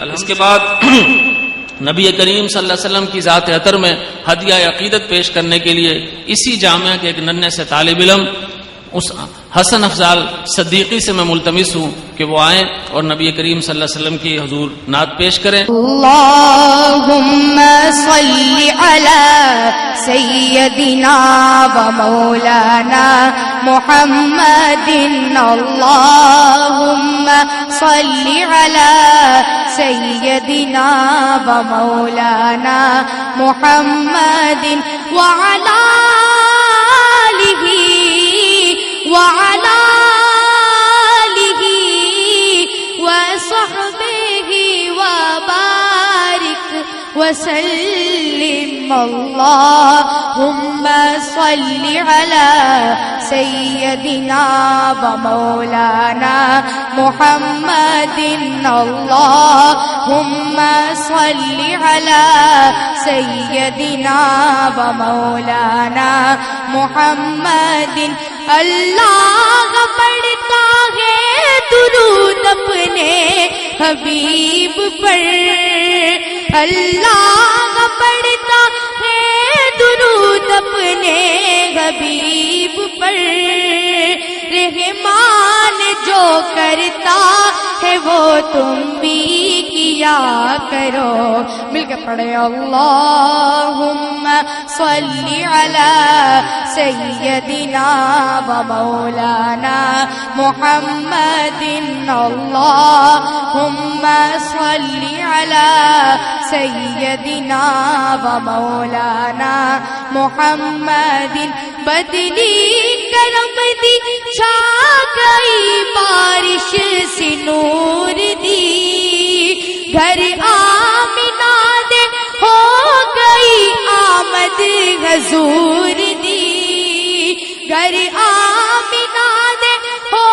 اس کے بعد نبی کریم صلی اللہ علیہ وسلم کی ذات عطر میں ہدیہ عقیدت پیش کرنے کے لیے اسی جامعہ کے ایک ننھے سے طالب علم اس حسن افضال صدیقی سے میں ملتمس ہوں کہ وہ آئیں اور نبی کریم صلی اللہ علیہ وسلم کی حضور نعت پیش کریں. اللہم صلی علی سیدنا و مولانا محمد. اللہم صلی علی سیدنا و مولانا محمد وعلی آلہ وعلى آله وصحبه وبارك وسلم. اللهم صل على سيدنا ومولانا محمد. اللهم صل على سيدنا ومولانا محمد. اللہ پڑھتا ہے درود اپنے حبیب پر. اللہ پڑھتا ہے درود اپنے حبیب پر. رحمان جو کرتا ہے وہ تم بھی کیا کرو. مل کے پڑھے اللہم صلی علی سیدنا و مولانا محمد. اللہم صلی علی سیدنا و مولانا محمد. بدلی کرم دی چھا گئی بارش سے نور دی. گھر آمنہ دے ہو گئی آمد حضور دی. گھر آمنہ دے ہو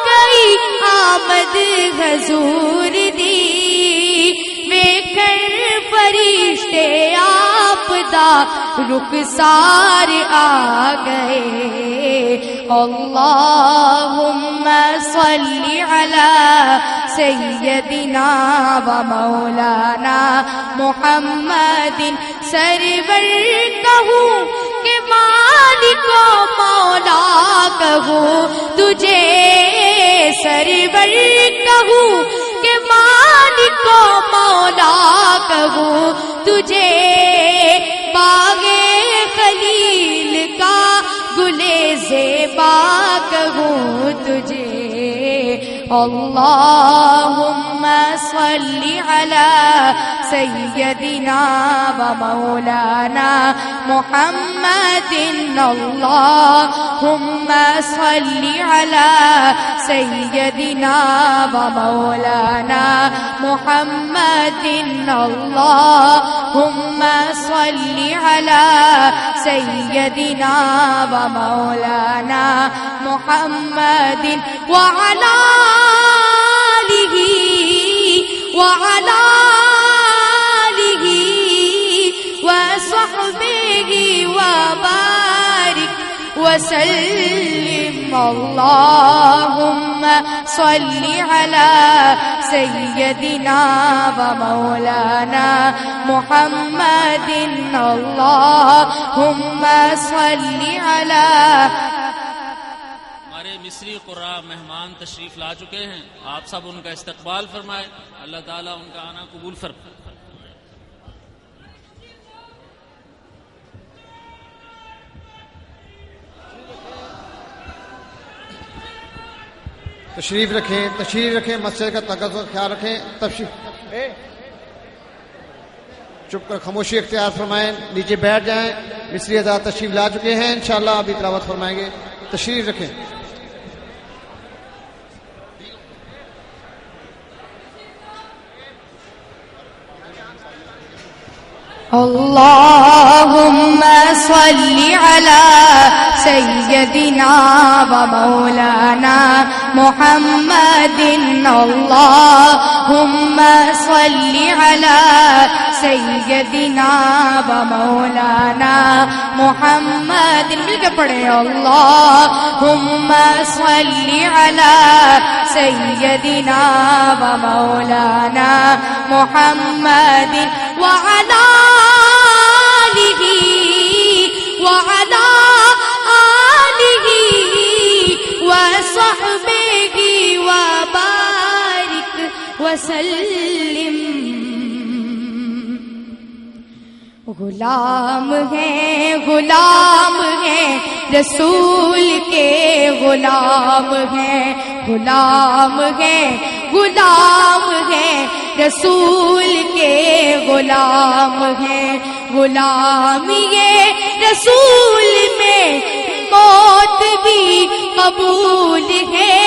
گئی آمد حضور دی. ویکھن فرشتے آپ دا رخسار آ گئے. اللہم صلی علی سیدنا و مولانا محمد. سرور کہوں کہ مالک و مولا کہوں تجھے. سرور کہوں کہ مالک و مولا کہوں تجھے. باغ خلیل کا گلے زیبا کہوں تجھے. اللہم صلی علی سیدنا و مولانا محمد. اللہم صلی علی سیدنا و مولانا محمد. اللہم صلی علی سیدنا و مولانا محمد وعلی آلہ وعلی آلہ وصحبہ وبارک وسلم. اللہم صلی علی سیدنا و مولانا محمد. اللہم صلی علی. مصری قراء مہمان تشریف لا چکے ہیں، آپ سب ان کا استقبال فرمائے. اللہ تعالیٰ ان کا آنا قبول فرمائے. تشریف رکھیں مسجد کا تقدس کا خیال رکھیں. تشریف چپ کر خاموشی اختیار فرمائیں. نیچے بیٹھ جائیں. مصری حضرات تشریف لا چکے ہیں، انشاءاللہ ابھی تلاوت فرمائیں گے. تشریف رکھیں. اللہم صلی علی سیدنا و مولانا محمد. اللہم صلی علی سیدنا و مولانا محمد. مل کے پڑھے اللہم صلی علی سیدنا و مولانا محمد وعلی آلہ وعلی آلہ وصحبہ وبارک وسلم. غلام ہیں غلام ہیں رسول کے غلام ہیں غلام ہیں غلام ہیں رسول کے غلام ہیں. غلامی رسول میں موت بھی قبول ہے.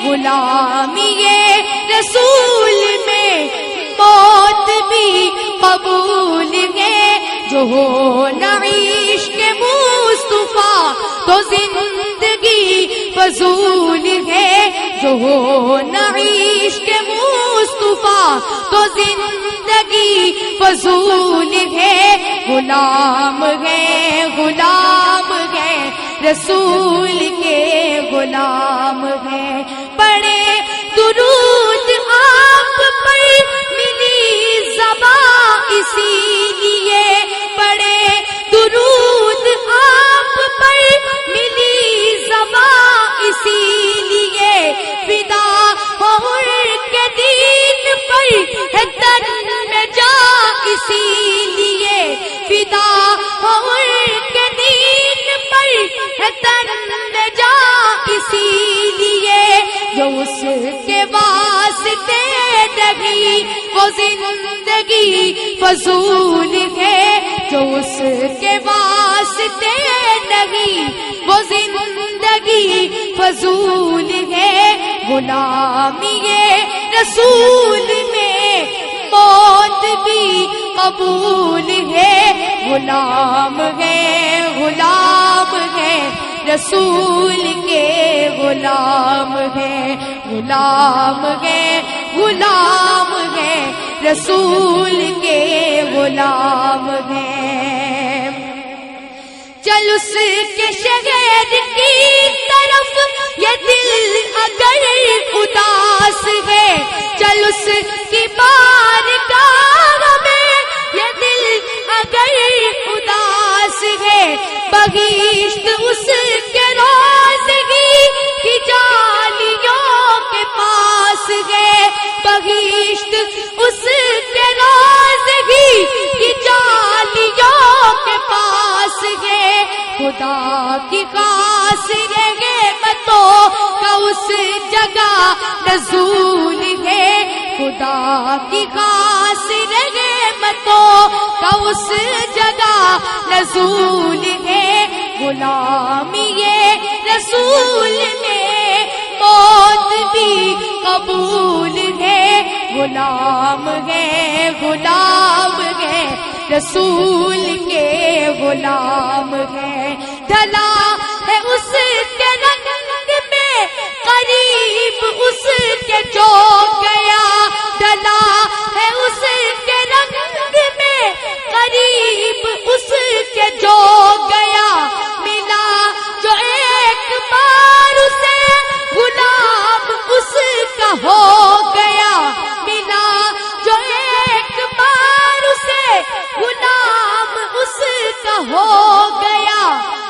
غلامی رسول میں موت بھی قبول ہے. جو ہو نہ عشق مصطفیٰ تو زندگی فضول ہے. جو ہو نہ عشق مصطفیٰ تو زندگی فضول ہے. غلام ہے غلام ہے رسول کے غلام ہے. پڑھے درود آپ پر ملی زباں اسی لیے. پڑھے درود آپ پر ملی زباں اسی لیے. فدا ہو کے دین پر ہے تن میں جا اسی لیے. فدا ہو کے دین پر ہے تن میں جا اسی لیے. جو اس کے واسطے نہیں وہ زندگی فضول ہے. جو اس کے واسطے نہیں وہ زندگی فضول ہے. غلامی رسول میں موت بھی قبول ہے. غلام ہے غلام ہے رسول کے غلام ہے. غلام ہے غلام ہے رسول کے غلام ہے. چل اس کے شہر کی طرف یہ دل اگر اداس ہے. چل اس کی بارگاہ میں یہ دل اگر اداس ہے. بغیشت اس کے روزگی کی جالیوں کے پاس ہے. بغیشت اس کے روزگی کی جالیوں کے پاس ہے. خدا کی خاص رحمتوں کا اس جگہ نزول ہے. خدا کی خاص رحمتوں کا اس جگہ نزول ہے. غلامی رسول میں موت بھی قبول ہے. غلام ہے غلام ہے رسول کے غلام ہے. ڈھلا ہے اس کے رنگ میں قریب اس کے جو گیا. ڈھلا ہے اس کے رنگ میں قریب اس کے جو گیا. ملا جو ایک بار اسے غلام اس کا ہو گیا. ملا جو ایک بار اسے غلام اس کا ہو گیا.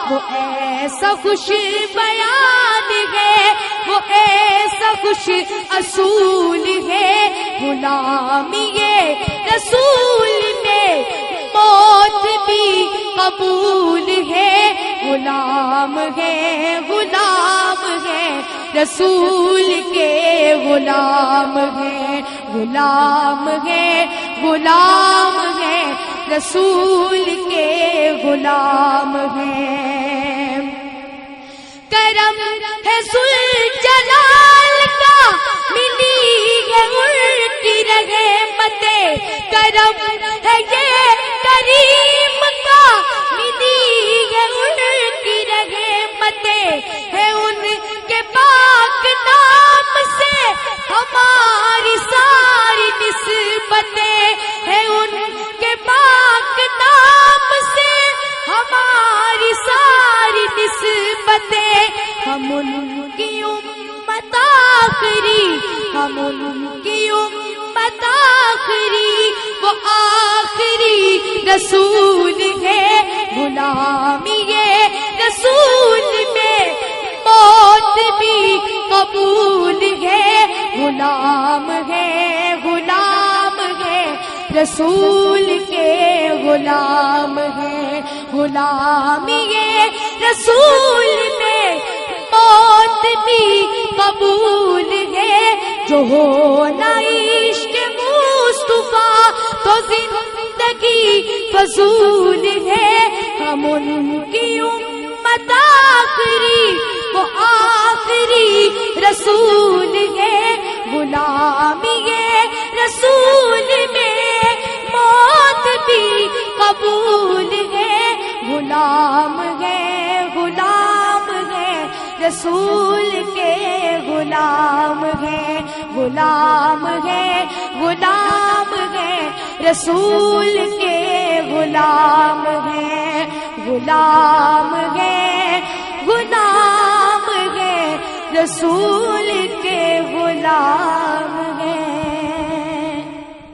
وہ ایسا خوش بیان ہے وہ ایسا خوش اصول ہے. غلامی رسول میں موت بھی قبول ہے. غلام ہے رسول کے غلام ہے. غلام ہے رسول کے غلام ہے. کرم ہے ذوالجلال کا ملی ہے ان کی رحمتیں. کرم ہے یہ کریم کا ملی ہے ان کی رحمتیں. ہے ان کے پاک نام سے ہماری ساری نسبتیں. ہے ان کے آخری ہم ان کی امت آخری وہ آخری رسول ہے غلامی رسول میں موت بھی قبول ہے غلام ہے رسول کے غلام ہے غلامی رسول میں موت بھی قبول ہے جو ہو نہ عشق مصطفیٰ تو زندگی فضول ہے ہم ان کی امت آخری وہ آخری رسول ہے غلامی رسول میں موت بھی قبول ہے غلام رسول کے غلام ہے رسول کے غلام ہے رسول